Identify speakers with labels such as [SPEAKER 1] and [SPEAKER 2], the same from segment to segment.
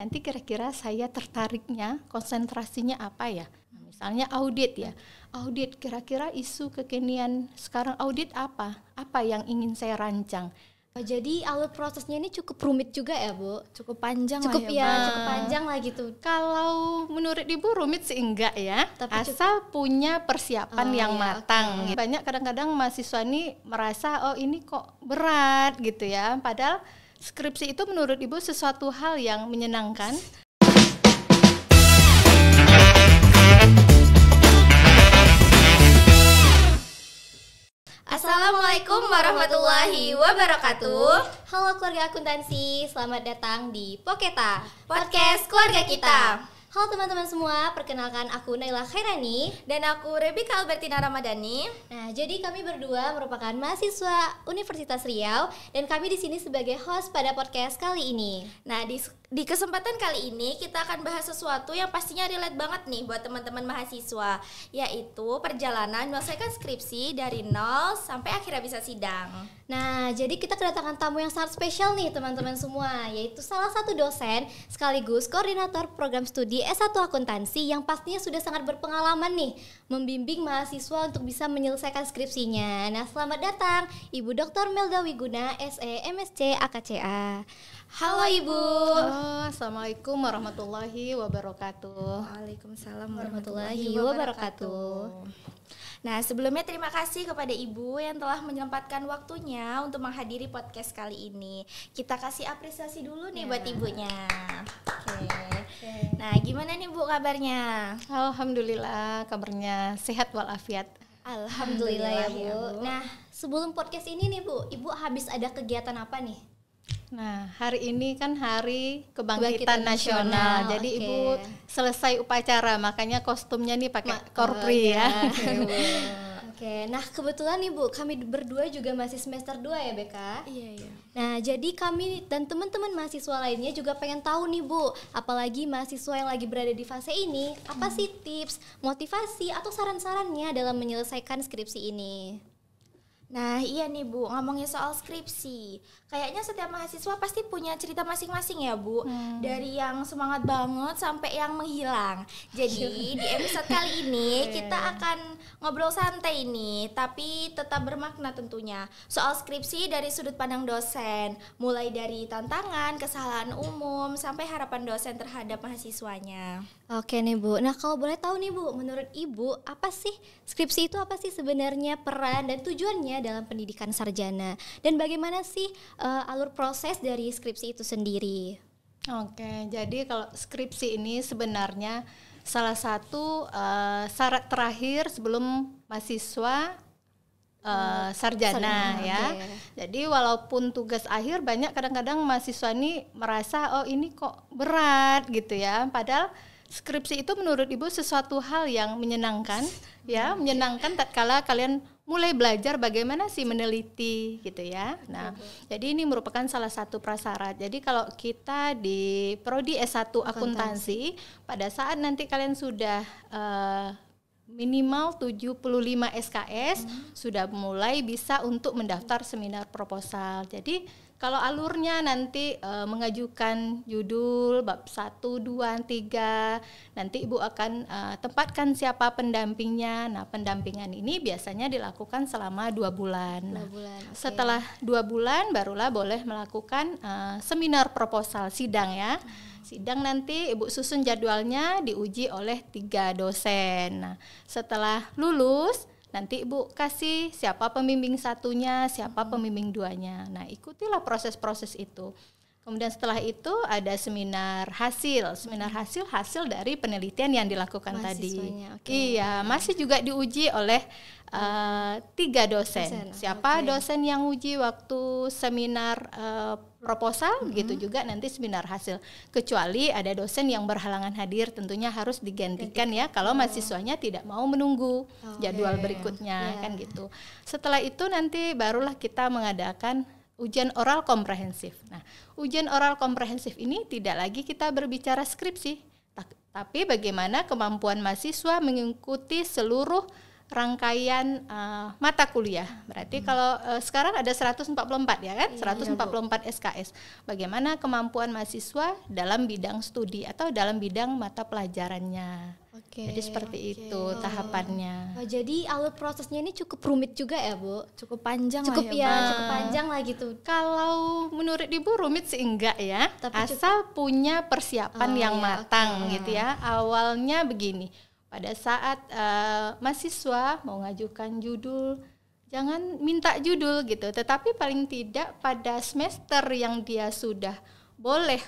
[SPEAKER 1] nanti kira-kira saya tertariknya, konsentrasinya apa ya? Misalnya audit ya, audit kira-kira isu kekinian sekarang audit apa? Apa yang ingin saya rancang?
[SPEAKER 2] Jadi alur prosesnya ini cukup rumit juga ya Bu?
[SPEAKER 3] Cukup panjang
[SPEAKER 2] Cukup
[SPEAKER 3] lah ya,
[SPEAKER 2] cukup panjang lah gitu.
[SPEAKER 1] Kalau menurut Ibu rumit sih enggak ya, asal punya persiapan yang matang.
[SPEAKER 2] Okay.
[SPEAKER 1] Banyak kadang-kadang mahasiswa ini merasa ini kok berat gitu ya, padahal skripsi itu menurut Ibu sesuatu hal yang menyenangkan.
[SPEAKER 3] Assalamualaikum warahmatullahi wabarakatuh.
[SPEAKER 2] Halo keluarga akuntansi, selamat datang di Poketa,
[SPEAKER 3] Podcast keluarga kita.
[SPEAKER 2] Halo teman-teman semua, perkenalkan aku Naila Khairani.
[SPEAKER 3] Dan aku Rebecca Albertina Ramadhani.
[SPEAKER 2] Nah, jadi kami berdua merupakan mahasiswa Universitas Riau dan kami di sini sebagai host pada podcast kali ini.
[SPEAKER 3] Nah, di kesempatan kali ini kita akan bahas sesuatu yang pastinya relate banget nih buat teman-teman mahasiswa, yaitu perjalanan menyelesaikan skripsi dari nol sampai akhirnya bisa sidang.
[SPEAKER 2] Nah, jadi kita kedatangan tamu yang sangat spesial nih teman-teman semua, yaitu salah satu dosen sekaligus koordinator program studi S1 Akuntansi yang pastinya sudah sangat berpengalaman nih membimbing mahasiswa untuk bisa menyelesaikan skripsinya. Nah, selamat datang Ibu Dr. Melda Wiguna, SE, MSc, AKCA. Halo Ibu.
[SPEAKER 1] Halo, Assalamualaikum warahmatullahi wabarakatuh.
[SPEAKER 3] Waalaikumsalam
[SPEAKER 2] warahmatullahi wabarakatuh.
[SPEAKER 3] Nah, sebelumnya terima kasih kepada Ibu yang telah menyempatkan waktunya untuk menghadiri podcast kali ini. Kita kasih apresiasi dulu nih buat Ibunya. Oke. Nah, gimana nih Bu kabarnya?
[SPEAKER 1] Alhamdulillah kabarnya sehat walafiat.
[SPEAKER 2] Alhamdulillah ya Bu. Nah, sebelum podcast ini nih Bu, Ibu habis ada kegiatan apa nih?
[SPEAKER 1] Nah, hari ini kan hari kebangkitan nasional. Jadi Ibu selesai upacara, makanya kostumnya nih pakai korpri ya.
[SPEAKER 2] Oke, nah kebetulan nih Bu, kami berdua juga masih semester 2 ya Beka?
[SPEAKER 3] Iya.
[SPEAKER 2] Nah, jadi kami dan teman-teman mahasiswa lainnya juga pengen tahu nih Bu, apalagi mahasiswa yang lagi berada di fase ini, apa sih tips, motivasi, atau saran-sarannya dalam menyelesaikan skripsi ini?
[SPEAKER 3] Nah iya nih Bu, ngomongin soal skripsi, kayaknya setiap mahasiswa pasti punya cerita masing-masing ya Bu. Dari yang semangat banget sampai yang menghilang. Jadi di episode kali ini kita akan ngobrol santai nih, tapi tetap bermakna tentunya. Soal skripsi dari sudut pandang dosen, mulai dari tantangan, kesalahan umum, sampai harapan dosen terhadap mahasiswanya.
[SPEAKER 2] Oke nih Bu, nah kalau boleh tahu nih Bu, menurut Ibu apa sih skripsi itu, apa sih sebenarnya peran dan tujuannya dalam pendidikan sarjana, dan bagaimana sih alur proses dari skripsi itu sendiri?
[SPEAKER 1] Oke, jadi kalau skripsi ini sebenarnya salah satu syarat terakhir sebelum mahasiswa sarjana ya. Jadi walaupun tugas akhir, banyak kadang-kadang mahasiswa ini merasa ini kok berat gitu ya, padahal skripsi itu menurut Ibu sesuatu hal yang menyenangkan ya, menyenangkan tatkala kalian mulai belajar bagaimana sih meneliti gitu ya. Nah, jadi ini merupakan salah satu prasyarat. Jadi kalau kita di prodi S1 akuntansi, pada saat nanti kalian sudah minimal 75 SKS, sudah mulai bisa untuk mendaftar seminar proposal. Jadi kalau alurnya nanti mengajukan judul bab 1, 2, 3, nanti Ibu akan tempatkan siapa pendampingnya. Nah, pendampingan ini biasanya dilakukan selama 2 bulan. Setelah 2 bulan barulah boleh melakukan seminar proposal, sidang ya. Sidang nanti Ibu susun jadwalnya, diuji oleh 3 dosen. Nah, setelah lulus nanti Ibu kasih siapa pembimbing satunya, siapa pembimbing duanya. Nah, ikutilah proses-proses itu. Kemudian setelah itu ada seminar hasil. Seminar hasil dari penelitian yang dilakukan tadi. Iya, masih juga diuji oleh 3 dosen. Siapa dosen yang uji waktu seminar proposal, begitu juga nanti seminar hasil. Kecuali ada dosen yang berhalangan hadir, tentunya harus digantikan ya kalau mahasiswanya tidak mau menunggu jadwal berikutnya kan gitu. Setelah itu nanti barulah kita mengadakan ujian oral komprehensif. Nah, ujian oral komprehensif ini tidak lagi kita berbicara skripsi, tapi bagaimana kemampuan mahasiswa mengikuti seluruh rangkaian mata kuliah. Berarti kalau sekarang ada 144 ya kan? 144 SKS. Bagaimana kemampuan mahasiswa dalam bidang studi atau dalam bidang mata pelajarannya. Jadi seperti itu tahapannya.
[SPEAKER 2] Oh, jadi alur prosesnya ini cukup rumit juga ya, Bu?
[SPEAKER 3] Cukup panjang
[SPEAKER 2] Cukup
[SPEAKER 3] lah ya,
[SPEAKER 2] cukup panjang lah gitu.
[SPEAKER 1] Kalau menurut Ibu rumit sih enggak ya, asal punya persiapan yang matang gitu ya. Awalnya begini, pada saat mahasiswa mau ngajukan judul, jangan minta judul gitu, tetapi paling tidak pada semester yang dia sudah boleh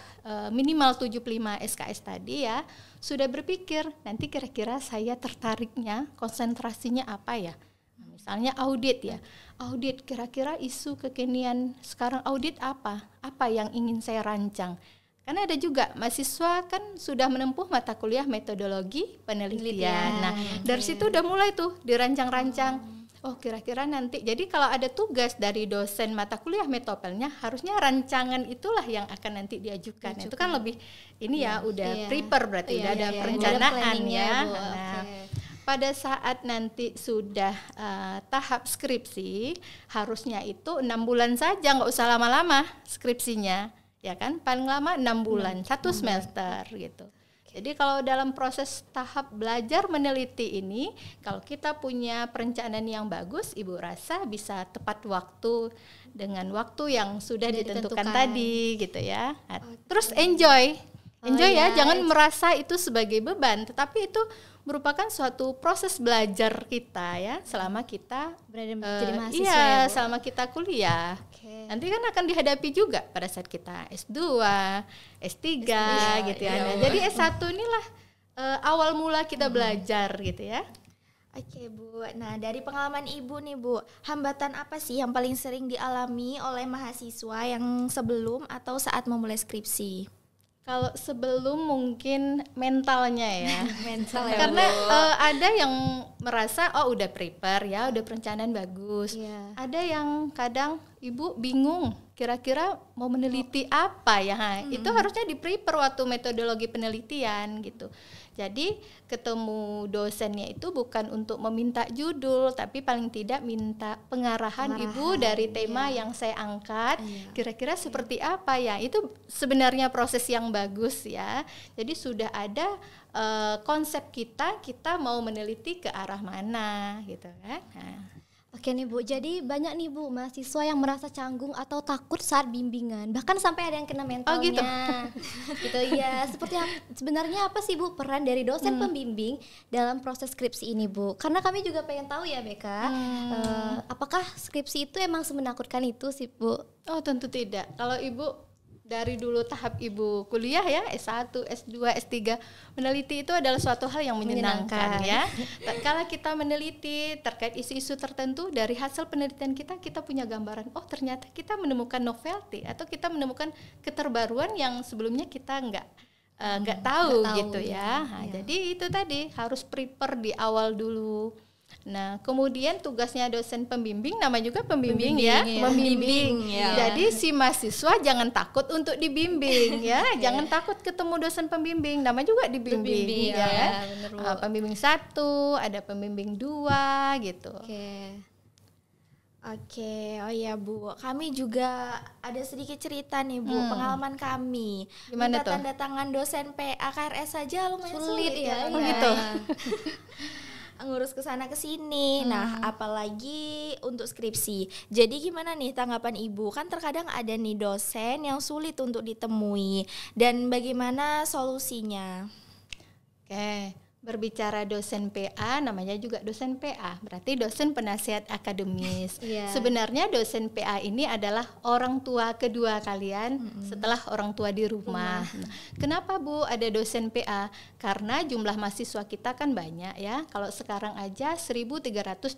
[SPEAKER 1] minimal 75 SKS tadi ya, sudah berpikir nanti kira-kira saya tertariknya konsentrasinya apa ya. Misalnya audit ya, audit kira-kira isu kekinian sekarang audit apa yang ingin saya rancang. Karena ada juga mahasiswa kan sudah menempuh mata kuliah metodologi penelitian. Nah dari situ udah mulai tuh dirancang-rancang. Oh kira-kira nanti, jadi kalau ada tugas dari dosen mata kuliah metopelnya, harusnya rancangan itulah yang akan nanti diajukan. Itu kan lebih ini ya udah prepare berarti udah ada perencanaan ya. Nah, pada saat nanti sudah tahap skripsi, harusnya itu 6 bulan saja, nggak usah lama-lama skripsinya, ya kan? Paling lama 6 bulan, 1 semester gitu. Jadi kalau dalam proses tahap belajar meneliti ini, kalau kita punya perencanaan yang bagus, Ibu rasa bisa tepat waktu dengan waktu yang sudah ditentukan tadi gitu ya. Terus enjoy ya, jangan merasa itu sebagai beban, tetapi itu merupakan suatu proses belajar kita ya, selama kita
[SPEAKER 2] berada menjadi mahasiswa ya, Bu?
[SPEAKER 1] selama kita kuliah. Nanti kan akan dihadapi juga pada saat kita S2, S3 gitu ya. Nah, jadi S1 inilah awal mula kita belajar gitu ya.
[SPEAKER 3] Oke Bu, nah dari pengalaman Ibu nih Bu, hambatan apa sih yang paling sering dialami oleh mahasiswa yang sebelum atau saat memulai skripsi?
[SPEAKER 1] Kalau sebelum mungkin mentalnya ya.
[SPEAKER 3] Mental ya,
[SPEAKER 1] karena ada yang merasa udah prepare ya, udah perencanaan bagus. Ada yang kadang Ibu bingung kira-kira mau meneliti apa ya. Itu harusnya di-prepare waktu metodologi penelitian gitu. Jadi ketemu dosennya itu bukan untuk meminta judul, tapi paling tidak minta pengarahan Ibu dari tema yang saya angkat, kira-kira seperti apa ya. Itu sebenarnya proses yang bagus ya. Jadi sudah ada konsep kita mau meneliti ke arah mana gitu kan.
[SPEAKER 2] Oke nih Bu, jadi banyak nih Bu mahasiswa yang merasa canggung atau takut saat bimbingan, bahkan sampai ada yang kena mentalnya. Gitu ya. Sebenarnya apa sih Bu peran dari dosen pembimbing dalam proses skripsi ini Bu? Karena kami juga pengen tahu ya Beka, apakah skripsi itu emang semenakutkan itu sih Bu?
[SPEAKER 1] Oh tentu tidak. Kalau Ibu dari dulu tahap Ibu kuliah ya, S1, S2, S3, meneliti itu adalah suatu hal yang menyenangkan. Ya. Kalau kita meneliti terkait isu-isu tertentu, dari hasil penelitian kita punya gambaran, oh ternyata kita menemukan novelty atau kita menemukan keterbaruan yang sebelumnya kita nggak tahu gitu ya. Nah, jadi itu tadi harus prepare di awal dulu. Nah, kemudian tugasnya dosen pembimbing, nama juga pembimbing ya. Membimbing. Jadi si mahasiswa jangan takut untuk dibimbing ya, jangan takut ketemu dosen pembimbing, nama juga dibimbing ya. Pembimbing 1, ada pembimbing 2 gitu.
[SPEAKER 3] Oke, oh ya Bu, kami juga ada sedikit cerita nih Bu, pengalaman kami.
[SPEAKER 1] Gimana
[SPEAKER 3] minta
[SPEAKER 1] tuh?
[SPEAKER 3] tanda tangan dosen PA KRS saja lumayan sulit
[SPEAKER 2] ya.
[SPEAKER 1] Gitu.
[SPEAKER 3] Ngurus kesana kesini. Nah, apalagi untuk skripsi. Jadi gimana nih tanggapan Ibu? Kan terkadang ada nih dosen yang sulit untuk ditemui, dan bagaimana solusinya?
[SPEAKER 1] Berbicara dosen PA, namanya juga dosen PA, berarti dosen penasihat akademis. Sebenarnya dosen PA ini adalah orang tua kedua kalian setelah orang tua di rumah. Kenapa Bu ada dosen PA? Karena jumlah mahasiswa kita kan banyak ya. Kalau sekarang aja 1.327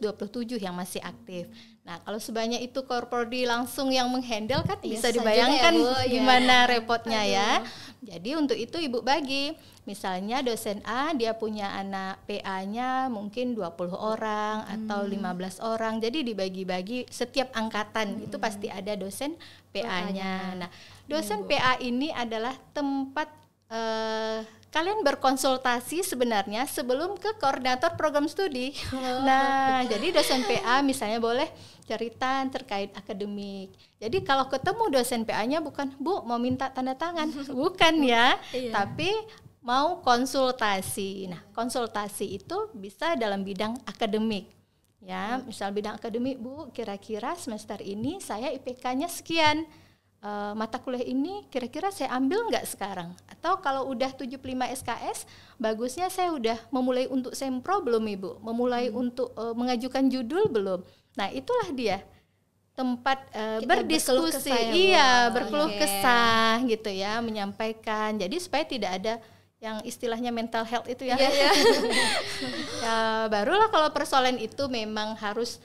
[SPEAKER 1] yang masih aktif. Nah, kalau sebanyak itu korprodi langsung yang menghandle kan bisa dibayangkan gimana repotnya ya. Jadi untuk itu Ibu bagi. Misalnya dosen A dia punya anak PA-nya mungkin 20 orang atau 15 orang. Jadi dibagi-bagi setiap angkatan itu pasti ada dosen PA-nya. Nah, dosen PA ini adalah tempat kalian berkonsultasi sebenarnya sebelum ke koordinator program studi. Nah, jadi dosen PA misalnya boleh cerita terkait akademik. Jadi kalau ketemu dosen PA-nya bukan, Bu, mau minta tanda tangan. Bukan ya, tapi mau konsultasi. Nah, konsultasi itu bisa dalam bidang akademik. Ya, misal bidang akademik, Bu, kira-kira semester ini saya IPK-nya sekian. Mata kuliah ini kira-kira saya ambil nggak sekarang? Atau kalau udah 75 SKS, bagusnya saya udah memulai untuk sempro belum, Ibu? Memulai untuk mengajukan judul belum? Nah, itulah dia tempat berdiskusi, berkeluh kesah gitu ya, menyampaikan. Jadi supaya tidak ada yang istilahnya mental health itu ya. Ya, barulah kalau persoalan itu memang harus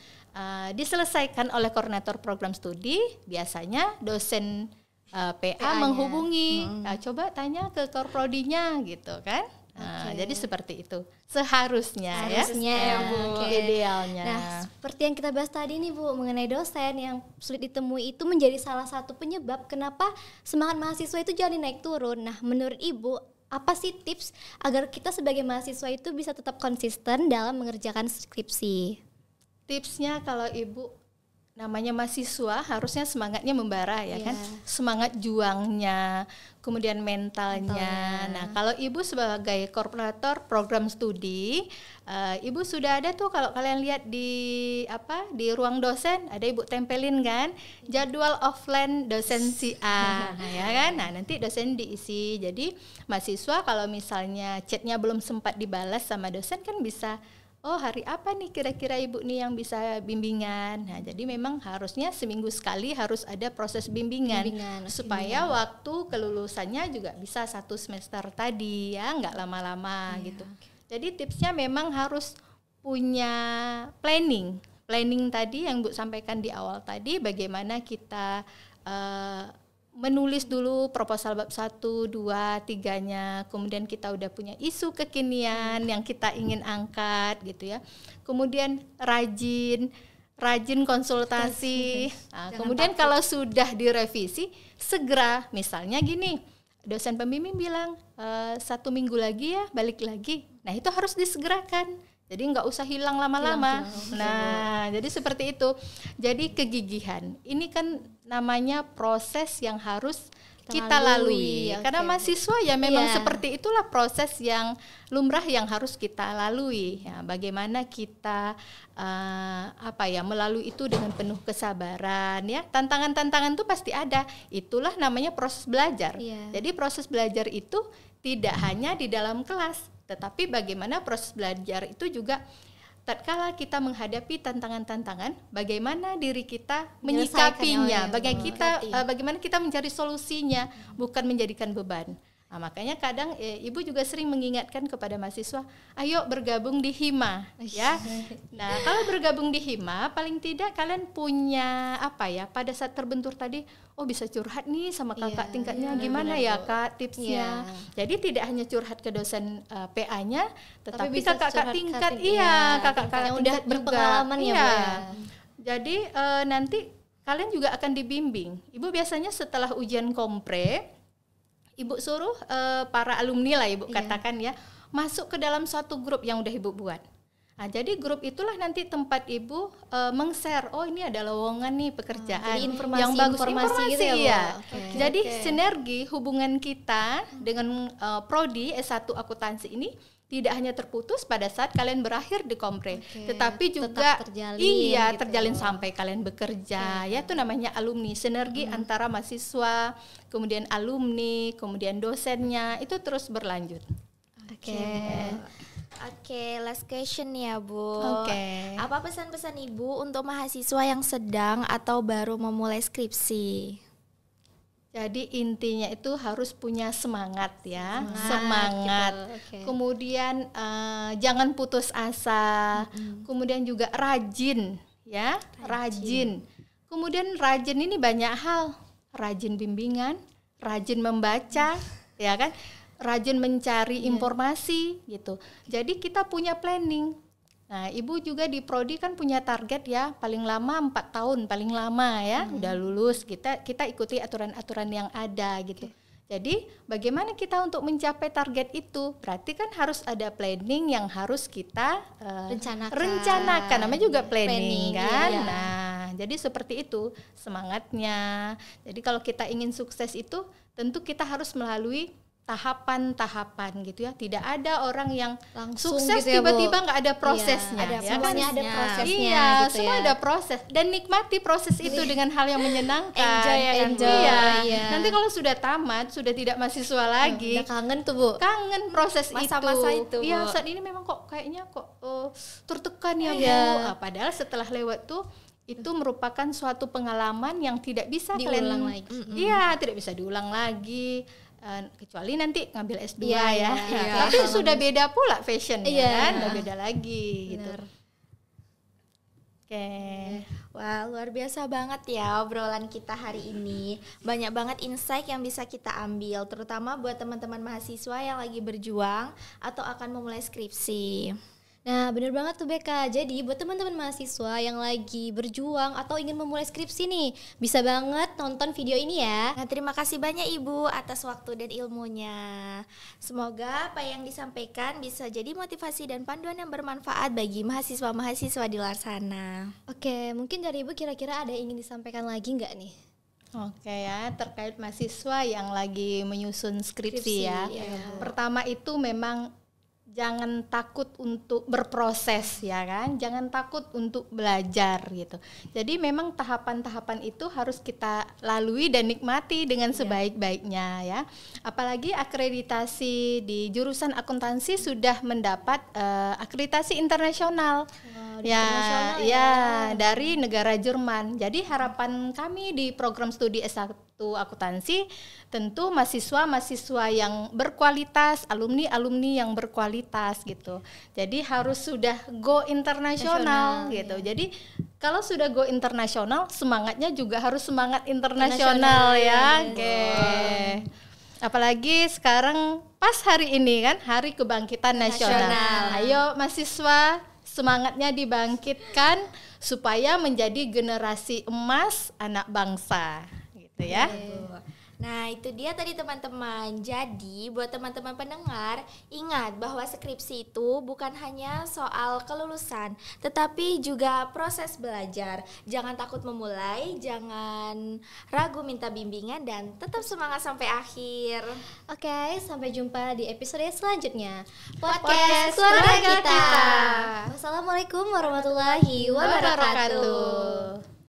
[SPEAKER 1] diselesaikan oleh koordinator program studi, biasanya dosen PA menghubungi, coba tanya ke korprodinya gitu kan. Jadi seperti itu seharusnya ya Bu, idealnya.
[SPEAKER 2] Nah, seperti yang kita bahas tadi nih Bu, mengenai dosen yang sulit ditemui itu menjadi salah satu penyebab kenapa semangat mahasiswa itu jadi naik turun. Nah, menurut Ibu, apa sih tips agar kita sebagai mahasiswa itu bisa tetap konsisten dalam mengerjakan skripsi?
[SPEAKER 1] Tipsnya kalau Ibu namanya mahasiswa harusnya semangatnya membara ya kan, semangat juangnya, kemudian mentalnya. Nah, kalau Ibu sebagai koordinator program studi, Ibu sudah ada tuh kalau kalian lihat di ruang dosen ada Ibu tempelin kan jadwal offline dosen si A, ya kan. Nah, nanti dosen diisi. Jadi mahasiswa kalau misalnya chatnya belum sempat dibalas sama dosen kan bisa, oh hari apa nih kira-kira Ibu nih yang bisa bimbingan. Nah, jadi memang harusnya seminggu sekali harus ada proses bimbingan supaya waktu kelulusannya juga bisa 1 semester tadi ya, nggak lama-lama gitu. Jadi tipsnya memang harus punya planning tadi yang Bu sampaikan di awal tadi, bagaimana kita menulis dulu proposal bab 1, 2, 3-nya, kemudian kita udah punya isu kekinian yang kita ingin angkat gitu ya. Kemudian rajin konsultasi. Nah, kemudian kalau sudah direvisi segera, misalnya gini, dosen pembimbing bilang 1 minggu lagi ya balik lagi. Nah, itu harus disegerakan. Jadi nggak usah hilang lama-lama. Nah, jadi seperti itu. Jadi kegigihan. Ini kan namanya proses yang harus kita lalui. Karena mahasiswa ya memang seperti itulah proses yang lumrah yang harus kita lalui. Ya, bagaimana kita melalui itu dengan penuh kesabaran ya. Tantangan-tantangan itu pasti ada. Itulah namanya proses belajar. Jadi proses belajar itu tidak hanya di dalam kelas, tetapi bagaimana proses belajar itu juga tatkala kita menghadapi tantangan-tantangan, bagaimana diri kita menyikapinya, bagaimana kita mencari solusinya, bukan menjadikan beban. Nah, makanya kadang Ibu juga sering mengingatkan kepada mahasiswa, ayo bergabung di HIMA ya. Nah, kalau bergabung di HIMA paling tidak kalian punya pada saat terbentur tadi, oh bisa curhat nih sama kakak tingkatnya, gimana ya Kak tipsnya. Jadi tidak hanya curhat ke dosen PA-nya, tetapi kakak tingkat kakak yang udah berpengalaman ya. Jadi nanti kalian juga akan dibimbing. Ibu biasanya setelah ujian kompre, Ibu suruh para alumni lah Ibu katakan ya, masuk ke dalam suatu grup yang udah Ibu buat. Nah, jadi grup itulah nanti tempat Ibu meng-share, oh ini ada lowongan nih pekerjaan yang bagus, informasi gitu ya. Jadi sinergi hubungan kita dengan prodi S1 akuntansi ini tidak hanya terputus pada saat kalian berakhir di kompre, tetapi juga terjalin sampai kalian bekerja. Ya, itu namanya alumni, sinergi antara mahasiswa, kemudian alumni, kemudian dosennya, itu terus berlanjut.
[SPEAKER 3] Oke, last question ya Bu. Apa pesan-pesan Ibu untuk mahasiswa yang sedang atau baru memulai skripsi?
[SPEAKER 1] Jadi intinya itu harus punya semangat ya, semangat. Gitu. Kemudian jangan putus asa. Kemudian juga rajin ya, rajin. Kemudian rajin ini banyak hal, rajin bimbingan, rajin membaca, ya kan, rajin mencari informasi gitu. Jadi kita punya planning. Nah, Ibu juga di prodi kan punya target ya, paling lama 4 tahun, paling lama ya, udah lulus, kita ikuti aturan-aturan yang ada gitu. Jadi bagaimana kita untuk mencapai target itu? Berarti kan harus ada planning yang harus kita rencanakan. Namanya juga planning kan.
[SPEAKER 2] Iya.
[SPEAKER 1] Nah, jadi seperti itu semangatnya. Jadi kalau kita ingin sukses itu tentu kita harus melalui tahapan-tahapan gitu ya. Tidak ada orang yang
[SPEAKER 2] Langsung
[SPEAKER 1] sukses
[SPEAKER 2] gitu ya, Bu.
[SPEAKER 1] tiba-tiba nggak ada prosesnya.
[SPEAKER 2] Iya, ada
[SPEAKER 1] ya
[SPEAKER 2] semuanya
[SPEAKER 1] kan?
[SPEAKER 2] ada prosesnya
[SPEAKER 1] Iya,
[SPEAKER 2] gitu
[SPEAKER 1] semua
[SPEAKER 2] ya.
[SPEAKER 1] ada proses dan nikmati proses itu dengan hal yang menyenangkan.
[SPEAKER 3] Enjoy ya kan, Bu?
[SPEAKER 1] Iya.
[SPEAKER 2] Iya.
[SPEAKER 1] Nanti kalau sudah tamat, sudah tidak mahasiswa lagi,
[SPEAKER 2] Udah kangen tuh, Bu.
[SPEAKER 1] kangen proses
[SPEAKER 3] Masa-masa itu, Bu.
[SPEAKER 1] Iya, saat ini memang kok kayaknya tertekan ya, Bu.
[SPEAKER 2] Iya.
[SPEAKER 1] Padahal setelah lewat tuh itu merupakan suatu pengalaman yang tidak bisa
[SPEAKER 2] Diulang
[SPEAKER 1] kalian
[SPEAKER 2] lagi.
[SPEAKER 1] Iya, tidak bisa diulang lagi. Kecuali nanti ngambil S2
[SPEAKER 2] Iya,
[SPEAKER 1] ya.
[SPEAKER 2] iya.
[SPEAKER 1] Tapi sudah beda pula fashionnya
[SPEAKER 2] Iya.
[SPEAKER 1] kan, udah beda lagi gitu.
[SPEAKER 2] Benar.
[SPEAKER 1] Oke.
[SPEAKER 3] Wah, luar biasa banget ya obrolan kita hari ini. Banyak banget insight yang bisa kita ambil, terutama buat teman-teman mahasiswa yang lagi berjuang atau akan memulai skripsi.
[SPEAKER 2] Nah, bener banget tuh Beka. Jadi buat teman-teman mahasiswa yang lagi berjuang atau ingin memulai skripsi nih, bisa banget nonton video ini ya.
[SPEAKER 3] Nah, terima kasih banyak Ibu atas waktu dan ilmunya. Semoga apa yang disampaikan bisa jadi motivasi dan panduan yang bermanfaat bagi mahasiswa-mahasiswa di luar sana.
[SPEAKER 2] Oke, mungkin dari Ibu kira-kira ada yang ingin disampaikan lagi nggak nih?
[SPEAKER 1] Oke ya, terkait mahasiswa yang lagi menyusun skripsi ya.
[SPEAKER 2] iya.
[SPEAKER 1] Pertama itu memang jangan takut untuk berproses ya kan, jangan takut untuk belajar gitu. Jadi memang tahapan-tahapan itu harus kita lalui dan nikmati dengan sebaik-baiknya ya. Apalagi akreditasi di jurusan akuntansi sudah mendapat akreditasi internasional.
[SPEAKER 2] internasional
[SPEAKER 1] Ya, dari negara Jerman. Jadi harapan kami di program studi S1 akuntansi tentu mahasiswa-mahasiswa yang berkualitas, alumni-alumni yang berkualitas gitu. Jadi harus sudah go internasional gitu. Jadi kalau sudah go internasional, semangatnya juga harus semangat internasional ya. Oke. Apalagi sekarang pas hari ini kan Hari Kebangkitan Nasional. Ayo mahasiswa, semangatnya dibangkitkan supaya menjadi generasi emas anak bangsa gitu ya.
[SPEAKER 3] Nah, itu dia tadi teman-teman. Jadi, buat teman-teman pendengar, ingat bahwa skripsi itu bukan hanya soal kelulusan, tetapi juga proses belajar. Jangan takut memulai, jangan ragu minta bimbingan, dan tetap semangat sampai akhir.
[SPEAKER 2] Oke, sampai jumpa di episode selanjutnya.
[SPEAKER 3] Podcast
[SPEAKER 2] Keluarga
[SPEAKER 3] Keluarga
[SPEAKER 2] kita.
[SPEAKER 3] Kita.
[SPEAKER 2] Wassalamualaikum warahmatullahi wabarakatuh.